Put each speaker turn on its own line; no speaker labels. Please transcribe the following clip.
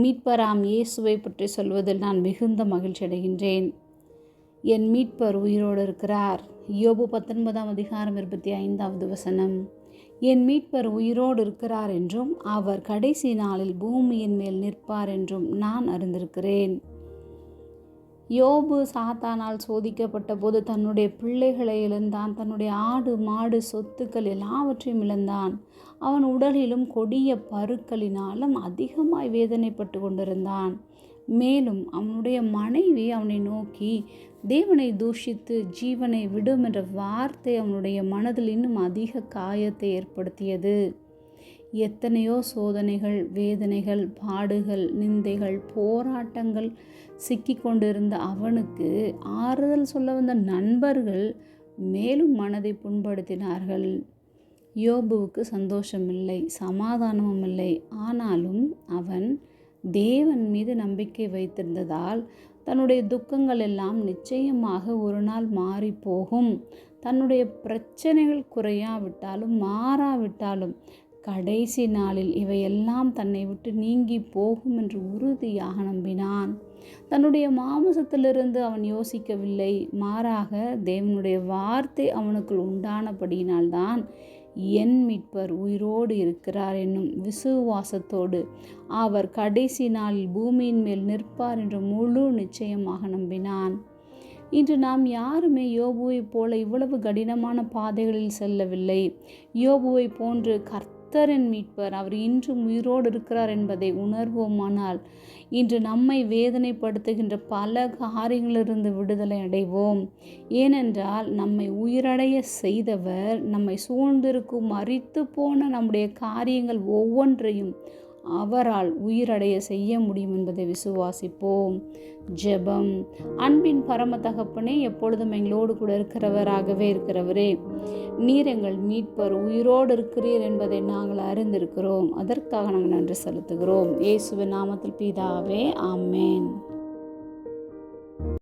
மீட்பராம் இயேசுவை பற்றி சொல்வதில் நான் மிகுந்த மகிழ்ச்சி அடைகின்றேன். என் மீட்பர் உயிரோடு இருக்கிறார். யோபு 19:25. என் மீட்பர் உயிரோடு இருக்கிறார் என்றும் அவர் கடைசி நாளில் பூமியின் மேல் நிற்பார் என்றும் நான் அறிந்திருக்கிறேன். யோபு சாத்தானால் சோதிக்கப்பட்ட போது தன்னுடைய பிள்ளைகளை இழந்தான். தன்னுடைய ஆடு மாடு சொத்துக்கள் எல்லாவற்றையும் இழந்தான். அவன் உடலிலும் கொடிய பருக்களினாலும் அதிகமாய் வேதனைப்பட்டு கொண்டிருந்தான். மேலும் அவனுடைய மனைவி அவனை நோக்கி தேவனை தூஷித்து ஜீவனை விடும் என்ற வார்த்தை அவனுடைய மனதில் இன்னும் அதிக காயத்தை ஏற்படுத்தியது. எத்தனையோ சோதனைகள், வேதனைகள், பாடுகள், நிந்தைகள், போராட்டங்கள் சிக்கி கொண்டிருந்த அவனுக்கு ஆறுதல் சொல்ல வந்த நண்பர்கள் மேலும் மனதை புண்படுத்தினார்கள். யோபுவுக்கு சந்தோஷமில்லை, சமாதானமும் இல்லை. ஆனாலும் அவன் தேவன் மீது நம்பிக்கை வைத்திருந்ததால் தன்னுடைய துக்கங்கள் எல்லாம் நிச்சயமாக ஒரு நாள் மாறி போகும். தன்னுடைய பிரச்சனைகள் குறையாவிட்டாலும் மாறாவிட்டாலும் கடைசி நாளில் இவையெல்லாம் தன்னை விட்டு நீங்கி போகும் என்று உறுதியாக நம்பினான். தன்னுடைய மாமிசத்திலிருந்து அவன் யோசிக்கவில்லை. மாறாக தேவனுடைய வார்த்தை அவனுக்குள் உண்டானபடியினால்தான் என் மீட்பர் உயிரோடு இருக்கிறார் என்னும் விசுவாசத்தோடு அவர் கடைசி நாளில் பூமியின் மேல் நிற்பார் என்று முழு நிச்சயமாக நம்பினான். இன்று நாம் யாருமே யோபுவை போல இவ்வளவு கடினமான பாதைகளில் செல்லவில்லை. யோபுவை போன்று கர்த்தரின் மீட்பர் அவர் இன்றும் உயிரோடு இருக்கிறார் என்பதை உணர்வோமானால் இன்று நம்மை வேதனைப்படுத்துகின்ற பல காரியங்களிலிருந்து விடுதலை அடைவோம். ஏனென்றால் நம்மை உயிரடைய செய்தவர் நம்மை சூழ்ந்திருக்கும் மரித்து போன நம்முடைய காரியங்கள் ஒவ்வொன்றையும் அவரால் உயிரடைய செய்ய முடியும் என்பதை விசுவாசிப்போம். ஜெபம். அன்பின் பரம தகப்பனே, எப்பொழுதும் எங்களோடு கூட இருக்கிறவராகவே இருக்கிறவரே, நீர் எங்கள் மீட்பர் உயிரோடு இருக்கிறீர் என்பதை நாங்கள் அறிந்திருக்கிறோம். அதற்காக நாங்கள் நன்றி செலுத்துகிறோம். இயேசுவின் நாமத்தில் பிதாவே, ஆமென்.